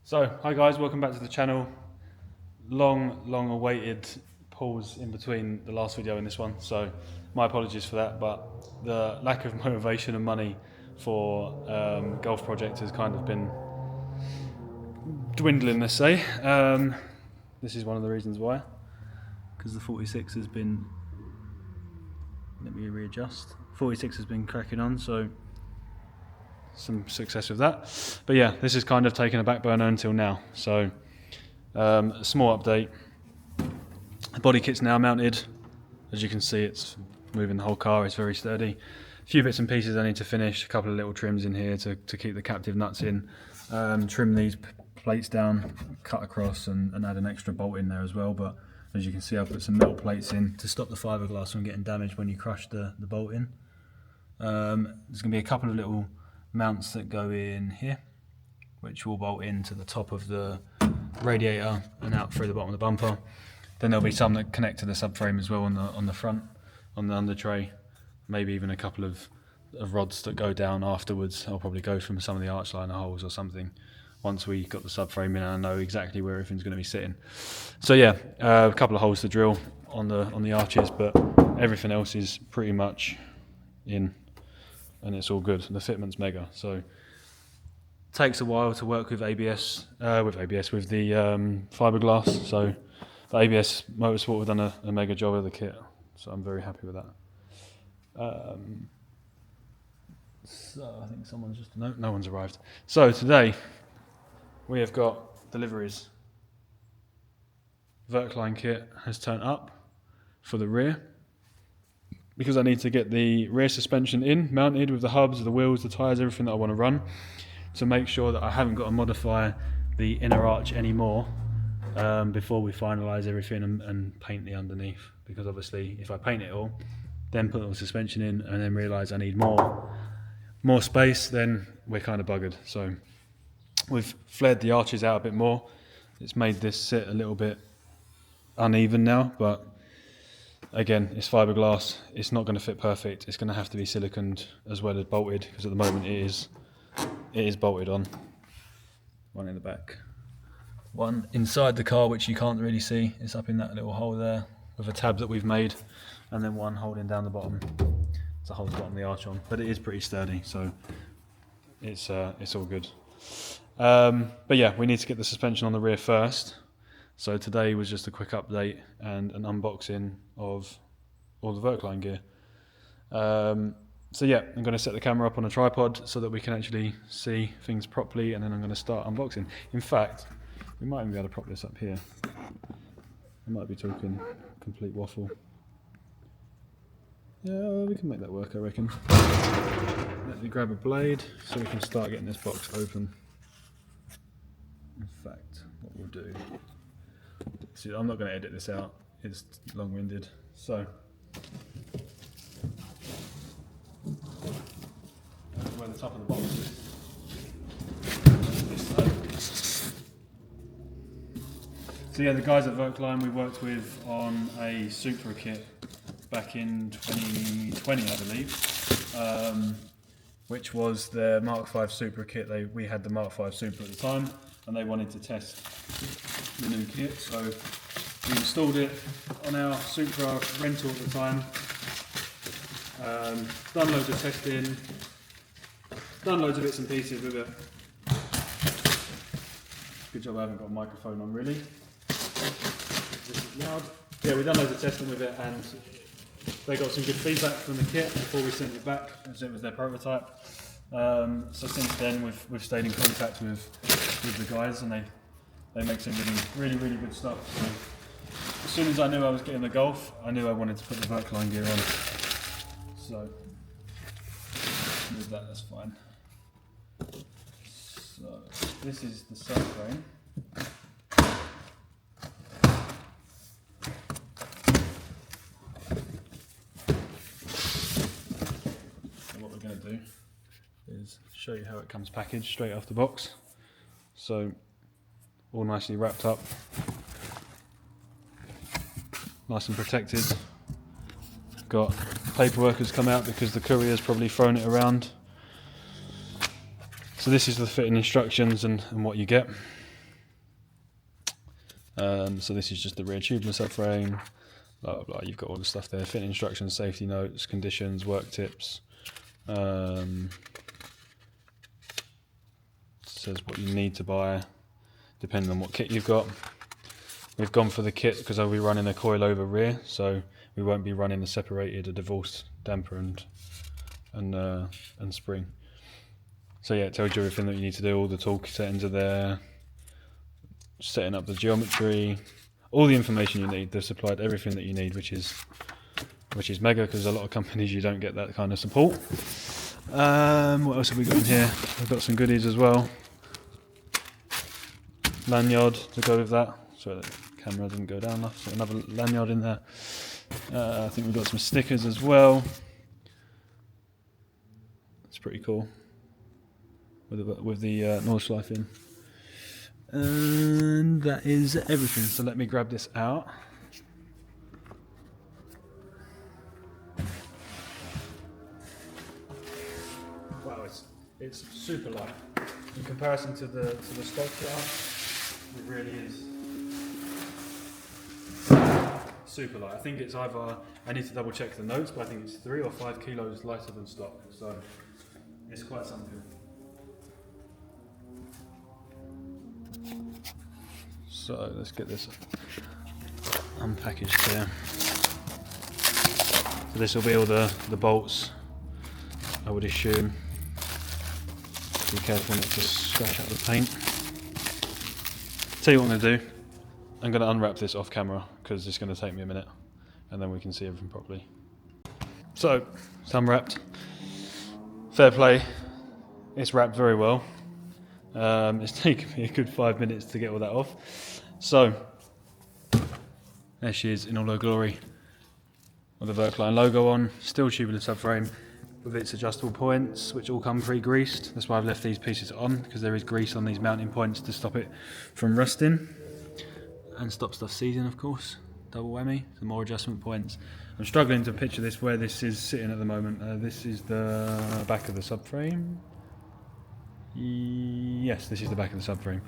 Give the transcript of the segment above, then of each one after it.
So, hi guys, welcome back to the channel. Long awaited pause in between the last video and this one, so my apologies for that, but the lack of motivation and money for golf project has kind of been dwindling, let's say. This is one of the reasons why, because the 46 has been, let me readjust, 46 has been cracking on, so some success with that. But yeah, this is kind of taken a back burner until now. So a small update. The body kit's now mounted. As you can see, it's moving the whole car. It's very sturdy. A few bits and pieces I need to finish. A couple of little trims in here to keep the captive nuts in. Trim these plates down, cut across, and add an extra bolt in there as well. But as you can see, I've put some metal plates in to stop the fiberglass from getting damaged when you crush the bolt in. There's going to be a couple of little mounts that go in here, which will bolt into the top of the radiator and out through the bottom of the bumper. Then there'll be some that connect to the subframe as well on the front, on the under tray. Maybe even a couple of rods that go down afterwards. I'll probably go from some of the arch liner holes or something once we got the subframe in and I know exactly where everything's going to be sitting. So yeah, a couple of holes to drill on the arches, but everything else is pretty much in. And it's all good. The fitment's mega. So takes a while to work with ABS, with the fiberglass. So the ABS Motorsport have done a mega job of the kit. So I'm very happy with that. So I think someone's just no one's arrived. So today we have got deliveries. Verkline kit has turned up for the rear, because I need to get the rear suspension in, mounted with the hubs, the wheels, the tyres, everything that I want to run, to make sure that I haven't got to modify the inner arch anymore before we finalise everything and paint the underneath. Because obviously if I paint it all, then put the suspension in and then realise I need more space, then we're kind of buggered. So we've flared the arches out a bit more. It's made this sit a little bit uneven now, but again, it's fiberglass, it's not going to fit perfect, it's going to have to be siliconed as well as bolted, because at the moment it is bolted on. One in the back, one inside the car which you can't really see, it's up in that little hole there with a tab that we've made, and then one holding down the bottom to hold the bottom of the arch on, but it is pretty sturdy, so it's all good. But yeah, we need to get the suspension on the rear first. So today was just a quick update and an unboxing of all the Verkline gear. So yeah, I'm going to set the camera up on a tripod so that we can actually see things properly, and then I'm going to start unboxing. In fact, we might even be able to prop this up here. I might be talking complete waffle. Yeah, we can make that work, I reckon. Let me grab a blade so we can start getting this box open. In fact, what we'll do... See, I'm not going to edit this out, it's long-winded. So, where the top of the box is. So yeah, the guys at Verkline we worked with on a Supra kit back in 2020, I believe, which was their Mark V Supra kit. We had the Mark V Supra at the time, and they wanted to test the new kit, so we installed it on our Supra rental at the time. Done loads of testing, done loads of bits and pieces with it. Good job I haven't got a microphone on, really. This is loud. Yeah, we've done loads of testing with it, and they got some good feedback from the kit before we sent it back, as it was their prototype. So since then we've stayed in contact with the guys, and they make some really good stuff. So as soon as I knew I was getting the Golf, I knew I wanted to put the Verkline gear on. So with that's fine. So this is the subframe. So what we're going to do is show you how it comes packaged straight off the box. So all nicely wrapped up, nice and protected. Got paperwork has come out because the courier's probably thrown it around. So this is the fitting instructions and what you get. So this is just the rear tubular subframe, blah blah blah. You've got all the stuff there: fit instructions, safety notes, conditions, work tips. Says what you need to buy depending on what kit you've got. We've gone for the kit because I'll be running a coilover rear, so we won't be running a divorced damper and spring. So yeah, it tells you everything that you need to do. All the torque settings are there, setting up the geometry, all the information you need. They've supplied everything that you need, which is mega, because a lot of companies you don't get that kind of support. What else have we got in here? We've got some goodies as well. Lanyard to go with that, so the camera doesn't go down enough. So another lanyard in there. I think we've got some stickers as well. It's pretty cool with the Nordschleife in. And that is everything. So let me grab this out. Wow, it's super light in comparison to the stock car. It really is super light. I think it's either, I need to double check the notes, but I think it's 3 or 5 kilos lighter than stock, so it's quite something. So let's get this unpackaged here. So this will be all the bolts, I would assume. Be careful not to scratch out the paint. Tell you what I'm going to do. I'm going to unwrap this off camera because it's going to take me a minute, and then we can see everything properly. So it's unwrapped. Fair play. It's wrapped very well. It's taken me a good 5 minutes to get all that off. So there she is in all her glory, with the Verkline logo on. Still tubular subframe with its adjustable points, which all come pre-greased. That's why I've left these pieces on, because there is grease on these mounting points to stop it from rusting and stop stuff seizing, of course. Double whammy, some more adjustment points. I'm struggling to picture this where this is sitting at the moment. This is the back of the subframe. Yes, this is the back of the subframe.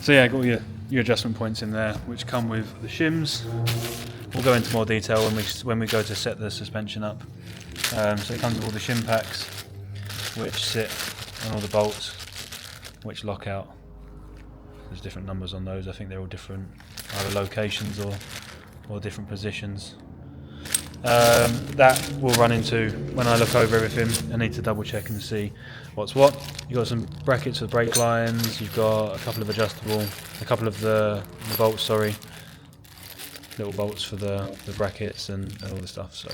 So yeah, got your adjustment points in there, which come with the shims. We'll go into more detail when we go to set the suspension up. So it comes with all the shim packs, which sit on all the bolts, which lock out. There's different numbers on those. I think they're all different, either locations or different positions. That we'll run into when I look over everything. I need to double check and see what's what. You've got some brackets for brake lines. You've got a couple of the bolts, sorry. Little bolts for the brackets and all the stuff. So,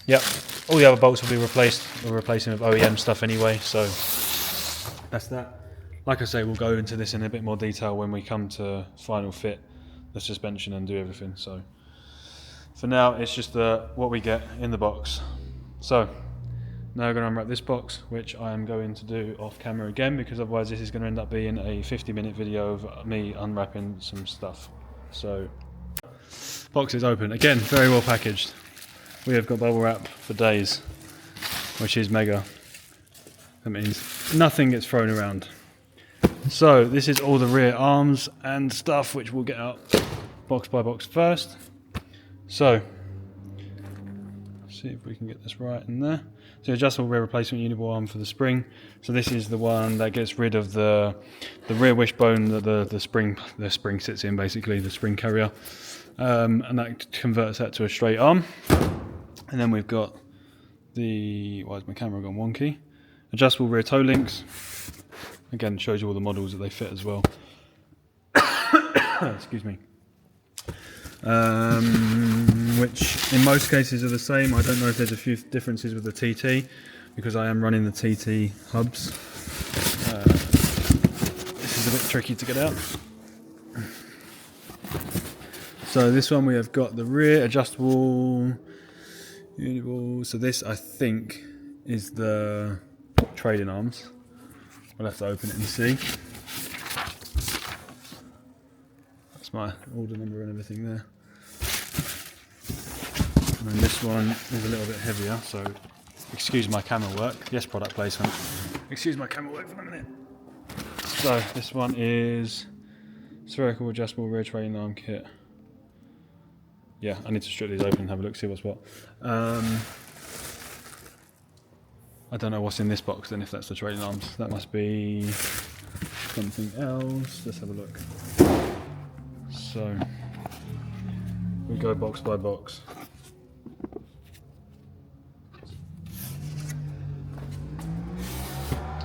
yep, all the other bolts will be replaced. We're replacing with OEM stuff anyway, so that's that. Like I say, we'll go into this in a bit more detail when we come to final fit the suspension and do everything. So for now, it's just what we get in the box. So now we're going to unwrap this box, which I am going to do off camera again, because otherwise this is going to end up being a 50-minute video of me unwrapping some stuff. So box is open again, very well packaged. We have got bubble wrap for days, which is mega. That means nothing gets thrown around. So this is all the rear arms and stuff, which we'll get out box by box first. So see if we can get this right in there. So adjustable rear replacement uniball arm for the spring. So this is the one that gets rid of the rear wishbone that the spring sits in, basically the spring carrier, and that converts that to a straight arm. And then we've got why has my camera gone wonky? Adjustable rear toe links. Again, shows you all the models that they fit as well. Excuse me. Which in most cases are the same. I don't know if there's a few differences with the TT, because I am running the TT hubs. This is a bit tricky to get out. So this one, we have got the rear adjustable uniball. So this, I think, is the trading arms. We'll have to open it and see. That's my order number and everything there. And then this one is a little bit heavier, so excuse my camera work. Yes, product placement. Excuse my camera work for a minute. So this one is Spherical adjustable rear trailing arm kit. Yeah, I need to strip these open and have a look, see what's what. I don't know what's in this box then, if that's the trailing arms. That must be something else. Let's have a look. So, we go box by box.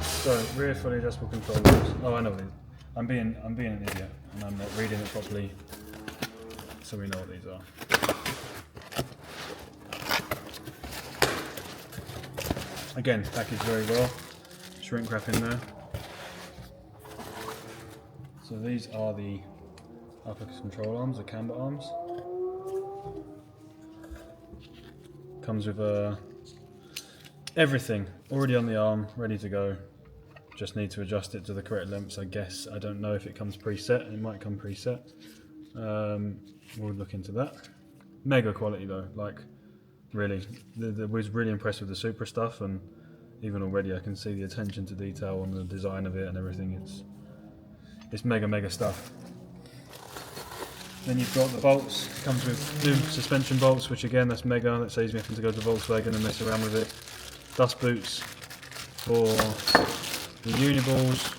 So, rear fully adjustable controllers. Oh, I know what these. I'm being an idiot, and I'm not reading it properly, so we know what these are. Again, packaged very well. Shrink wrap in there. So these are the upper control arms, the camber arms. Comes with everything already on the arm, ready to go. Just need to adjust it to the correct lengths, I guess. I don't know if it comes preset. It might come preset. We'll look into that. Mega quality though, like really. I was really impressed with the Supra stuff, and even already I can see the attention to detail on the design of it and everything. It's mega stuff. Then you've got the bolts. It comes with new suspension bolts, which again, that's mega. That saves me having to go to Volkswagen and mess around with it. Dust boots for the uniballs,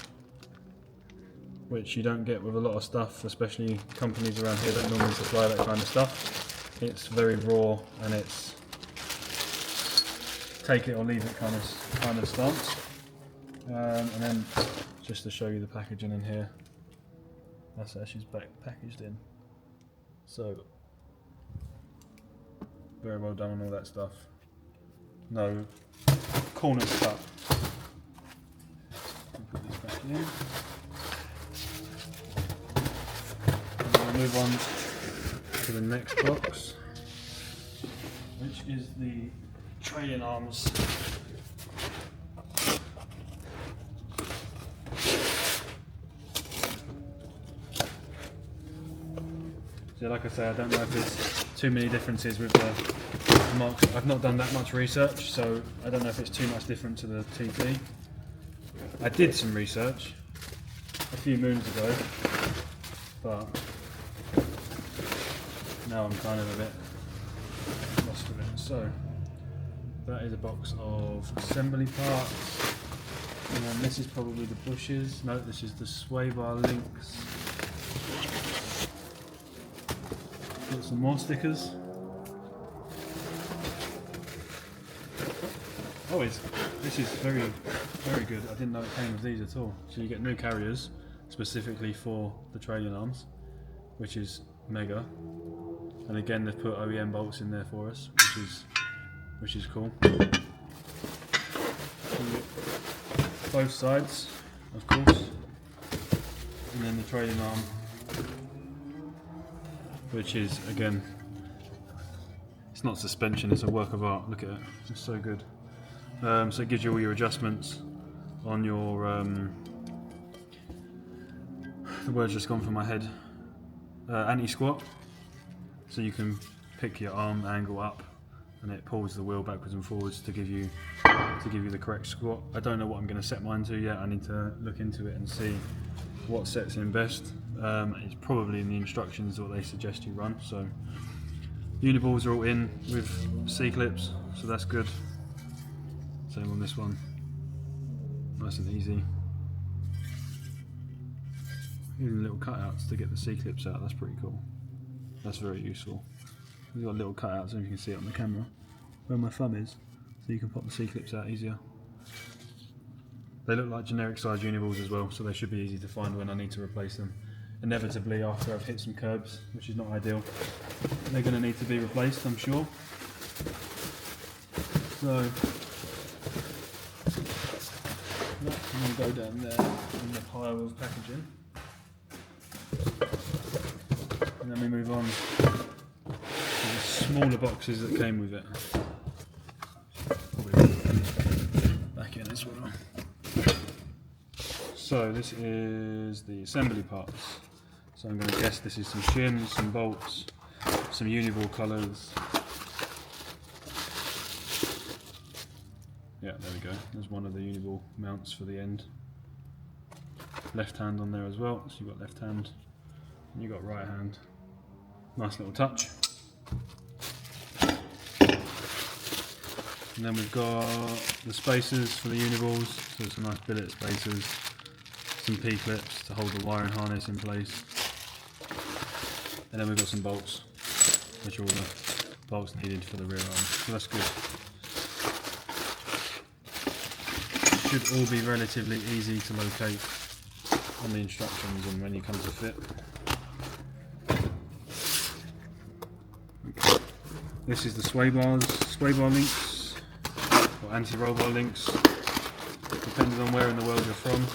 which you don't get with a lot of stuff, especially companies around here that normally supply that kind of stuff. It's very raw, and it's take it or leave it kind of stance. And then just to show you the packaging in here, that's how she's packaged in. So very well done on all that stuff. No corners cut. Put these back in. And then we'll move on to the next box, which is the trailing arms. So like I say, I don't know if there's too many differences with the marks. I've not done that much research, so I don't know if it's too much different to the TT. I did some research a few moons ago, but now I'm kind of a bit lost with it. So that is a box of assembly parts, and then this is probably the bushes. No, this is the sway bar links. Got some more stickers. Oh, this is very good. I didn't know it came with these at all. So you get new carriers specifically for the trailing arms, which is mega. And again, they've put OEM bolts in there for us, which is cool. Both sides, of course, and then the trailing arm, which is again, it's not suspension, it's a work of art. Look at it, it's so good. So it gives you all your adjustments on your the word's just gone from my head. Anti-squat, so you can pick your arm angle up, and it pulls the wheel backwards and forwards to give you the correct squat. I don't know what I'm going to set mine to yet. I need to look into it and see what sets in best. It's probably in the instructions what they suggest you run. So uniballs are all in with C-clips, so that's good. Same on this one, nice and easy. Even little cutouts to get the C-clips out, that's pretty cool. That's very useful. We've got little cutouts, if you can see it on the camera, where my thumb is, so you can pop the C-clips out easier. They look like generic size uniballs as well, so they should be easy to find when I need to replace them. Inevitably, after I've hit some curbs, which is not ideal, they're going to need to be replaced, I'm sure. So that's going to go down there in the pile of packaging. And then we move on to the smaller boxes that came with it. Back in as well. So this is the assembly parts. So I'm going to guess this is some shims, some bolts, some uniball colours. Yeah, there we go. There's one of the uniball mounts for the end. Left hand on there as well, so you've got left hand. You got right hand. Nice little touch. And then we've got the spacers for the uniballs, so it's a nice billet spacers, some P-clips to hold the wiring harness in place, and then we've got some bolts, which are all the bolts needed for the rear arm, so that's good. Should all be relatively easy to locate on the instructions and when you come to fit. Okay. This is the sway bar links, or anti-roll bar links, depending on where in the world you're from.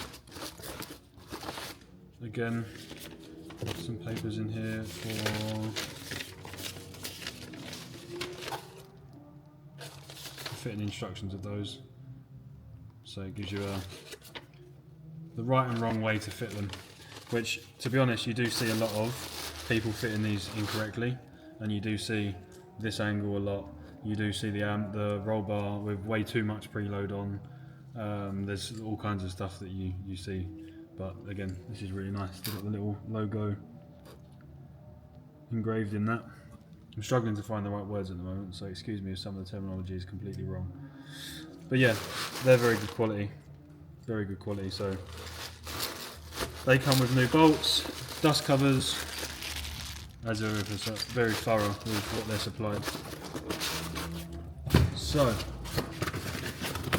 Again, some papers in here for fitting instructions of those. So it gives you the right and wrong way to fit them, which, to be honest, you do see a lot of people fitting these incorrectly, and you do see this angle a lot. You do see the roll bar with way too much preload on. There's all kinds of stuff that you see, but again, this is really nice. They've got the little logo engraved in that. I'm struggling to find the right words at the moment, so excuse me if some of the terminology is completely wrong. But yeah, they're very good quality. Very good quality. So they come with new bolts, dust covers, as ever, very thorough with what they're supplied. So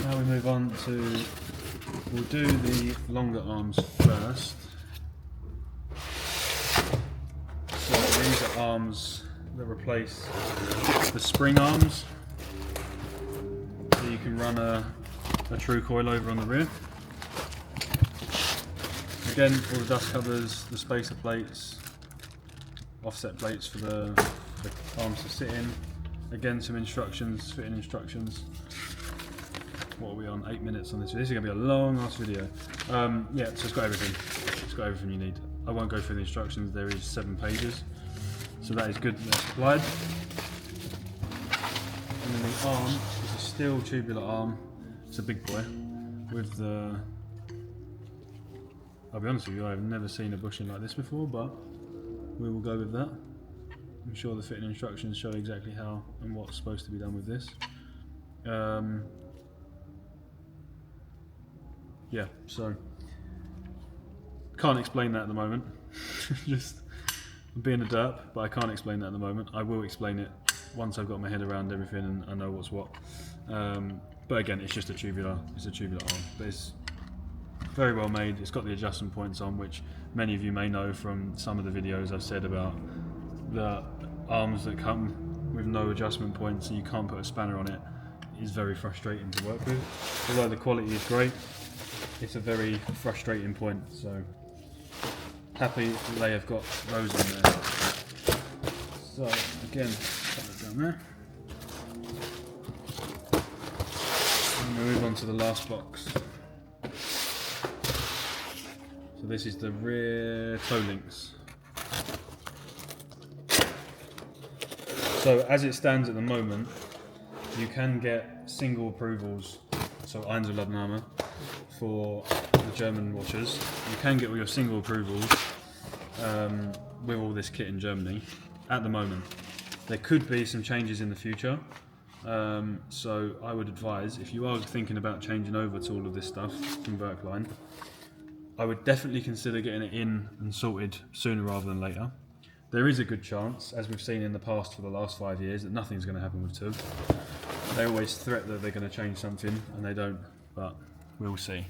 now we move on to, we'll do the longer arms first. So these are arms that replace the spring arms. So you can run a true coilover on the rear. Again, all the dust covers, the spacer plates, offset plates for the arms to sit in. Again, some instructions, fitting instructions. What are we on? 8 minutes on this video. This is going to be a long ass video. Yeah, so it's got everything. It's got everything you need. I won't go through the instructions, there is 7 pages. So that is good that they're supplied. And then the arm is a steel tubular arm. It's a big boy with the, I'll be honest with you, I've never seen a bushing like this before, but we will go with that. I'm sure the fitting instructions show exactly how and what's supposed to be done with this. Yeah, so can't explain that at the moment. Just being a derp, but I can't explain that at the moment. I will explain it once I've got my head around everything and I know what's what. But again, it's just a tubular arm, but it's very well made. It's got the adjustment points on, which many of you may know from some of the videos I've said about the arms that come with no adjustment points and you can't put a spanner on it. Is very frustrating to work with. Although the quality is great, it's a very frustrating point, so happy that they have got those in there. So again, put that down there. And we move on to the last box. So this is the rear toe links. So as it stands at the moment, you can get single approvals, so Einzelladenahme, for the German washers. You can get all your single approvals with all this kit in Germany at the moment. There could be some changes in the future, so I would advise, if you are thinking about changing over to all of this stuff from Verkline, I would definitely consider getting it in and sorted sooner rather than later. There is a good chance, as we've seen in the past for the last 5 years, that nothing's going to happen with TUV. They always threat that they're going to change something, and they don't, but we'll see.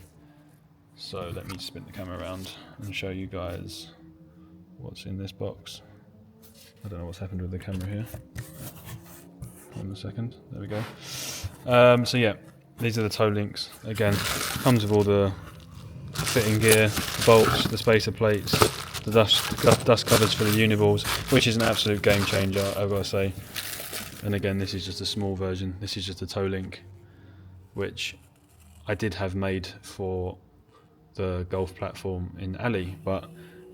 So let me spin the camera around and show you guys what's in this box. I don't know what's happened with the camera here. Hold on a second, there we go. So yeah, these are the toe links. Again, comes with all the fitting gear, the bolts, the spacer plates, the dust covers for the uniballs, which is an absolute game changer, I've got to say. And again, this is just a small version. This is just a toe link, which I did have made for the golf platform in Ali, but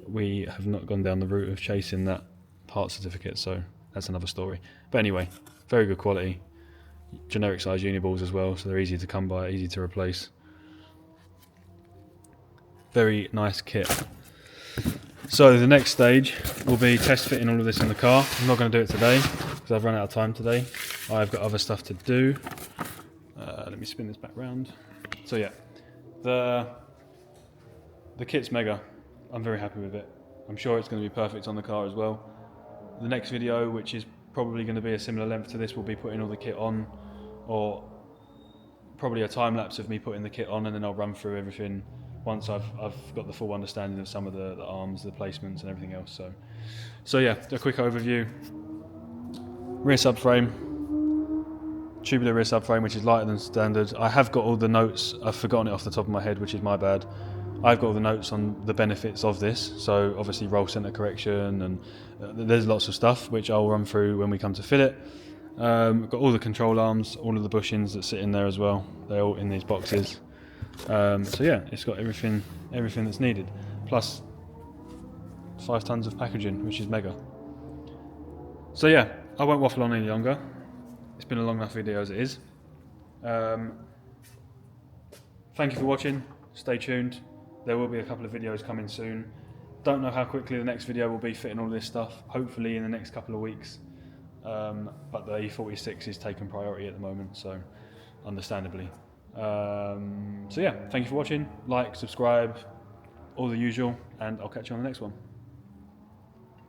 we have not gone down the route of chasing that part certificate, so that's another story. But anyway, very good quality, generic size uniballs as well, so they're easy to come by, easy to replace. Very nice kit. So the next stage will be test fitting all of this in the car. I'm not going to do it today because I've run out of time today. I've got other stuff to do. Let me spin this back round. So yeah, the kit's mega. I'm very happy with it. I'm sure it's going to be perfect on the car as well. The next video, which is probably going to be a similar length to this, will be putting all the kit on, or probably a time lapse of me putting the kit on, and then I'll run through everything once I've got the full understanding of some of the arms, the placements and everything else. So yeah, a quick overview. Rear subframe, tubular rear subframe, which is lighter than standard. I have got all the notes, I've forgotten it off the top of my head, which is my bad. I've got all the notes on the benefits of this, so obviously roll center correction, and there's lots of stuff which I'll run through when we come to fit it. I've got all the control arms, all of the bushings that sit in there as well. They're all in these boxes. So yeah, it's got everything that's needed, plus 5 tons of packaging, which is mega. So yeah, I won't waffle on any longer. It's been a long enough video as it is. Thank you for watching. Stay tuned. There will be a couple of videos coming soon. Don't know how quickly the next video will be fitting all this stuff. Hopefully in the next couple of weeks. But the E46 is taking priority at the moment, so understandably. So yeah, thank you for watching. Like, subscribe, all the usual, and I'll catch you on the next one.